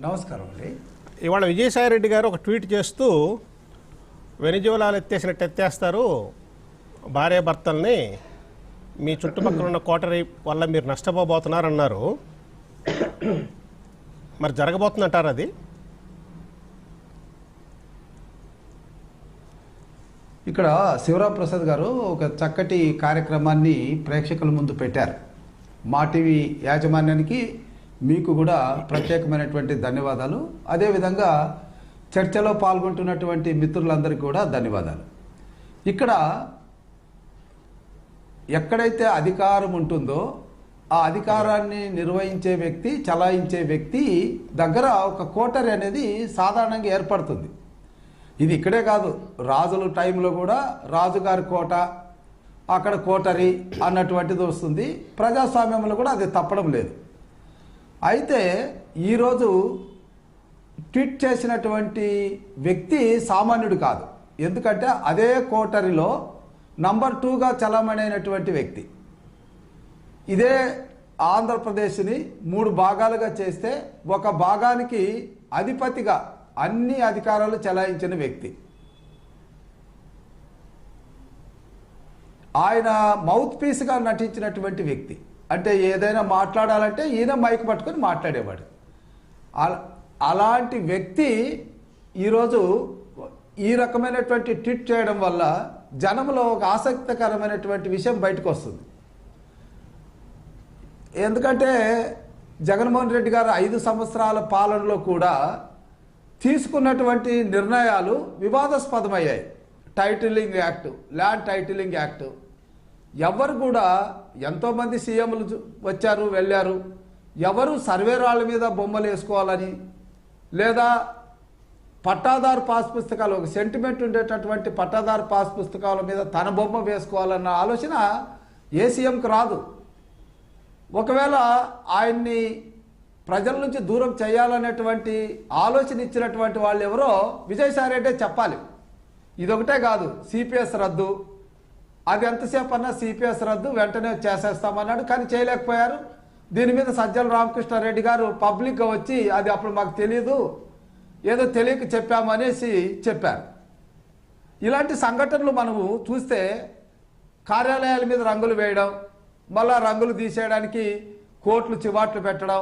నమస్కారం అండి. ఇవాళ విజయసాయి రెడ్డి గారు ఒక ట్వీట్ చేస్తూ వెనిజువలాలు ఎత్తేసినట్టు ఎత్తేస్తారు భార్యాభర్తల్ని, మీ చుట్టుపక్కల ఉన్న కోటరీ వల్ల మీరు నష్టపోబోతున్నారన్నారు. మరి జరగబోతుందంటారు అది? ఇక్కడ శివరాం ప్రసాద్ గారు ఒక చక్కటి కార్యక్రమాన్ని ప్రేక్షకుల ముందు పెట్టారు. మా టీవీ యాజమాన్యానికి మీకు కూడా ప్రత్యేకమైనటువంటి ధన్యవాదాలు. అదేవిధంగా చర్చలో పాల్గొంటున్నటువంటి మిత్రులందరికీ కూడా ధన్యవాదాలు. ఇక్కడ ఎక్కడైతే అధికారం ఉంటుందో ఆ అధికారాన్ని నిర్వహించే వ్యక్తి, చలాయించే వ్యక్తి దగ్గర ఒక కోటరీ అనేది సాధారణంగా ఏర్పడుతుంది. ఇది ఇక్కడే కాదు, రాజుల టైంలో కూడా రాజుగారి కోట, అక్కడ కోటరీ అన్నటువంటిది వస్తుంది. ప్రజాస్వామ్యంలో కూడా అది తప్పడం లేదు. అయితే ఈరోజు ట్వీట్ చేసినటువంటి వ్యక్తి సామాన్యుడు కాదు. ఎందుకంటే అదే కోటరీలో నంబర్ 2గా చలామణైనటువంటి వ్యక్తి. ఇదే ఆంధ్రప్రదేశ్ని 3 భాగాలుగా చేస్తే ఒక భాగానికి అధిపతిగా అన్ని అధికారాలు చెలాయించిన వ్యక్తి. ఆయన మౌత్ పీస్గా నటించినటువంటి వ్యక్తి. అంటే ఏదైనా మాట్లాడాలంటే ఈయన మైక్ పట్టుకొని మాట్లాడేవాడు. అలాంటి వ్యక్తి ఈరోజు ఈ రకమైనటువంటి ట్వీట్ చేయడం వల్ల జనంలో ఒక ఆసక్తికరమైనటువంటి విషయం బయటకు వస్తుంది. ఎందుకంటే జగన్మోహన్ రెడ్డి గారు 5 సంవత్సరాల పాలనలో కూడా తీసుకున్నటువంటి నిర్ణయాలు వివాదాస్పదమయ్యాయి. Titling act, land titling act, ఎవరు కూడా, ఎంతోమంది సీఎంలు వచ్చారు వెళ్ళారు, ఎవరు సర్వే రాళ్ళ మీద బొమ్మలు వేసుకోవాలని లేదా పట్టాదారు పాస్ పుస్తకాలు, ఒక సెంటిమెంట్ ఉండేటటువంటి పట్టాదారు పాస్ పుస్తకాల మీద తన బొమ్మ వేసుకోవాలన్న ఆలోచన ఏ సీఎంకి రాదు. ఒకవేళ ఆయన్ని ప్రజల నుంచి దూరం చేయాలనేటువంటి ఆలోచన ఇచ్చినటువంటి వాళ్ళు ఎవరో విజయసాయి రెడ్డి చెప్పాలి. ఇదొకటే కాదు, సిపిఎస్ రద్దు, అది ఎంతసేపు అన్నా సిపిఎస్ రద్దు వెంటనే చేసేస్తామన్నాడు, కానీ చేయలేకపోయారు. దీని మీద సజ్జల రామకృష్ణారెడ్డి గారు పబ్లిక్గా వచ్చి అది అప్పుడు మాకు తెలియదు, ఏదో తెలియక చెప్పాము అనేసి చెప్పారు. ఇలాంటి సంఘటనలు మనము చూస్తే కార్యాలయాల మీద రంగులు వేయడం, మళ్ళా రంగులు తీసేయడానికి కోట్లు చివాట్లు పెట్టడం,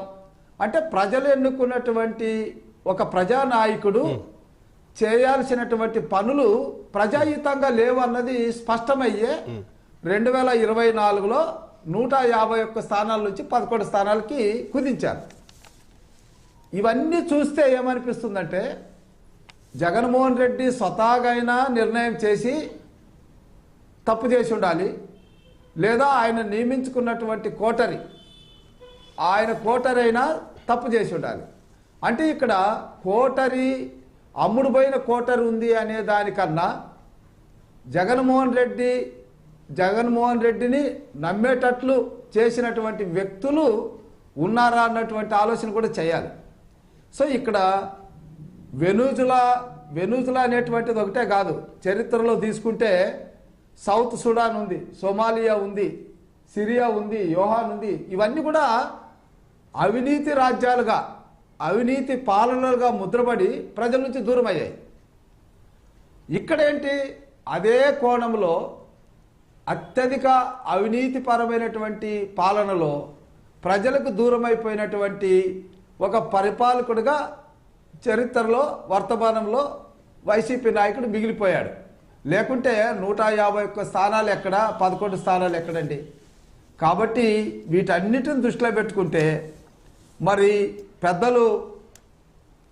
అంటే ప్రజలు ఎన్నుకున్నటువంటి ఒక ప్రజానాయకుడు చేయాల్సినటువంటి పనులు ప్రజాయుతంగా లేవు అన్నది స్పష్టమయ్యే 2024లో 151 స్థానాల నుంచి 11 స్థానాలకి కుదించారు. ఇవన్నీ చూస్తే ఏమనిపిస్తుందంటే జగన్మోహన్ రెడ్డి స్వతహాగైనా నిర్ణయం చేసి తప్పు చేసి ఉండాలి, లేదా ఆయన నియమించుకున్నటువంటి కోటరీ, ఆయన కోటరీ అయినా తప్పు చేసి ఉండాలి. అంటే ఇక్కడ కోటరీ, అమ్ముడుపోయిన కోటరీ ఉంది అనే దానికన్నా జగన్మోహన్ రెడ్డిని నమ్మేటట్లు చేసినటువంటి వ్యక్తులు ఉన్నారా అన్నటువంటి ఆలోచన కూడా చేయాలి. సో ఇక్కడ వెనుజులా అనేటువంటిది ఒకటే కాదు, చరిత్రలో తీసుకుంటే సౌత్ సుడాన్ ఉంది, సోమాలియా ఉంది, సిరియా ఉంది, యోహాన్ ఉంది. ఇవన్నీ కూడా అవినీతి రాజ్యాలుగా, అవినీతి పాలనలుగా ముద్రపడి ప్రజల నుంచి దూరం అయ్యాయి. ఇక్కడేంటి, అదే కోణంలో అత్యధిక అవినీతిపరమైనటువంటి పాలనలో ప్రజలకు దూరమైపోయినటువంటి ఒక పరిపాలకుడిగా చరిత్రలో, వర్తమానంలో వైసీపీ నాయకుడు మిగిలిపోయాడు. లేకుంటే 151 స్థానాలు ఎక్కడ, 11 స్థానాలు ఎక్కడండి? కాబట్టి వీటన్నిటిని దృష్టిలో పెట్టుకుంటే మరి పెద్దలు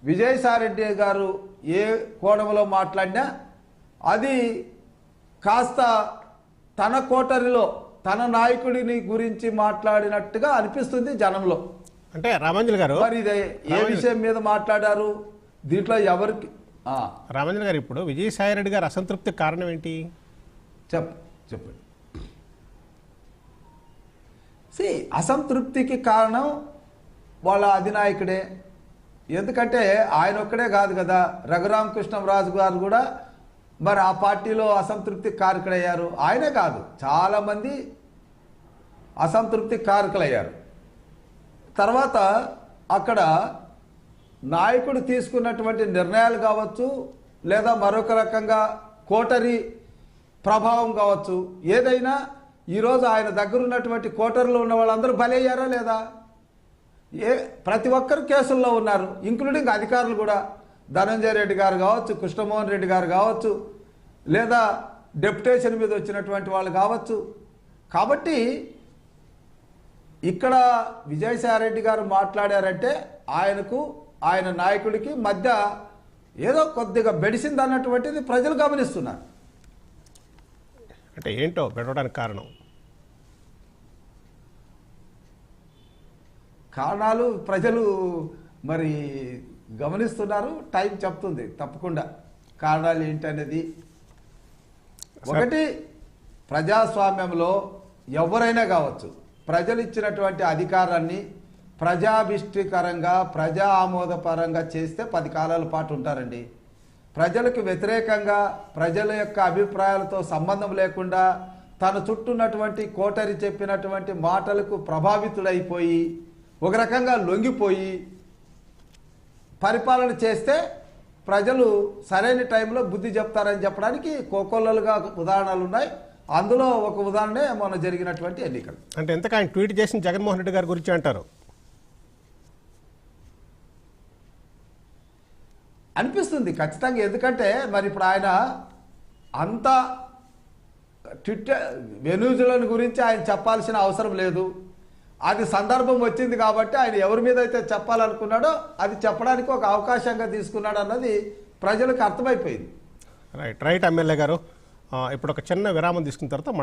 విజయసాయి రెడ్డి గారు ఏ కోణంలో మాట్లాడినా అది కాస్త తన కోటరీలో తన నాయకుడిని గురించి మాట్లాడినట్టుగా అనిపిస్తుంది జనంలో. అంటే రామంజల్ గారు మరి ఇదే ఏ విషయం మీద మాట్లాడారు, దీంట్లో ఎవరికి? రామంజల్ గారు, ఇప్పుడు విజయసాయి రెడ్డి గారు అసంతృప్తికి కారణం ఏంటి? చెప్పండి. అసంతృప్తికి కారణం వాళ్ళ అధినాయకుడే. ఎందుకంటే ఆయన ఒక్కడే కాదు కదా, రఘురామకృష్ణరాజు గారు కూడా మరి ఆ పార్టీలో అసంతృప్తి కారకులయ్యారు. ఆయనే కాదు, చాలామంది అసంతృప్తి కారకులయ్యారు. తర్వాత అక్కడ నాయకుడు తీసుకున్నటువంటి నిర్ణయాలు కావచ్చు, లేదా మరొక రకంగా కోటరీ ప్రభావం కావచ్చు, ఏదైనా ఈరోజు ఆయన దగ్గర ఉన్నటువంటి కోటరీలో ఉన్న వాళ్ళందరూ బలయ్యారా లేదా? ప్రతి ఒక్కరు కేసుల్లో ఉన్నారు, ఇంక్లూడింగ్ అధికారులు కూడా. ధనంజయ రెడ్డి గారు కావచ్చు, కృష్ణమోహన్ రెడ్డి గారు కావచ్చు, లేదా డెప్యుటేషన్ మీద వచ్చినటువంటి వాళ్ళు కావచ్చు. కాబట్టి ఇక్కడ విజయసాయిరెడ్డి గారు మాట్లాడారంటే ఆయనకు ఆయన నాయకుడికి మధ్య ఏదో కొద్దిగా బెడిసింది అన్నటువంటిది ప్రజలు గమనిస్తున్నారు. అంటే ఏంటో బెడవడానికి కారణాలు ప్రజలు మరి గమనిస్తున్నారు. టైం చెప్తుంది తప్పకుండా కారణాలు ఏంటనేది. ఒకటి, ప్రజాస్వామ్యంలో ఎవరైనా కావచ్చు, ప్రజలు ఇచ్చినటువంటి అధికారాన్ని ప్రజాభిష్టికరంగా ప్రజా ఆమోదపరంగా చేస్తే 10 కాలాల పాటు ఉంటారండి. ప్రజలకు వ్యతిరేకంగా ప్రజల యొక్క అభిప్రాయాలతో సంబంధం లేకుండా తన చుట్టూన్నటువంటి కోటరి చెప్పినటువంటి మాటలకు ప్రభావితుడైపోయి ఒక రకంగా లొంగిపోయి పరిపాలన చేస్తే ప్రజలు సరైన టైంలో బుద్ధి చెప్తారని చెప్పడానికి కోకొల్లలుగా ఉదాహరణలు ఉన్నాయి. అందులో ఒక ఉదాహరణే మొన్న జరిగినటువంటి ఎన్నికలు. అంటే ఎంతగా ఆయన ట్వీట్ చేసిన జగన్మోహన్ రెడ్డి గారి గురించి అంటారు అనిపిస్తుంది ఖచ్చితంగా. ఎందుకంటే మరి ఇప్పుడు ఆయన అంత ట్విట్టర్ వెన్యూజులను గురించి ఆయన చెప్పాల్సిన అవసరం లేదు. అది సందర్భం వచ్చింది కాబట్టి ఆయన ఎవరి మీద అయితే చెప్పాలనుకున్నాడో అది చెప్పడానికి ఒక అవకాశంగా తీసుకున్నాడు అన్నది ప్రజలకు అర్థమైపోయింది. రైట్ ఎమ్మెల్యే గారు, ఇప్పుడు ఒక చిన్న విరామం తీసుకున్న తర్వాత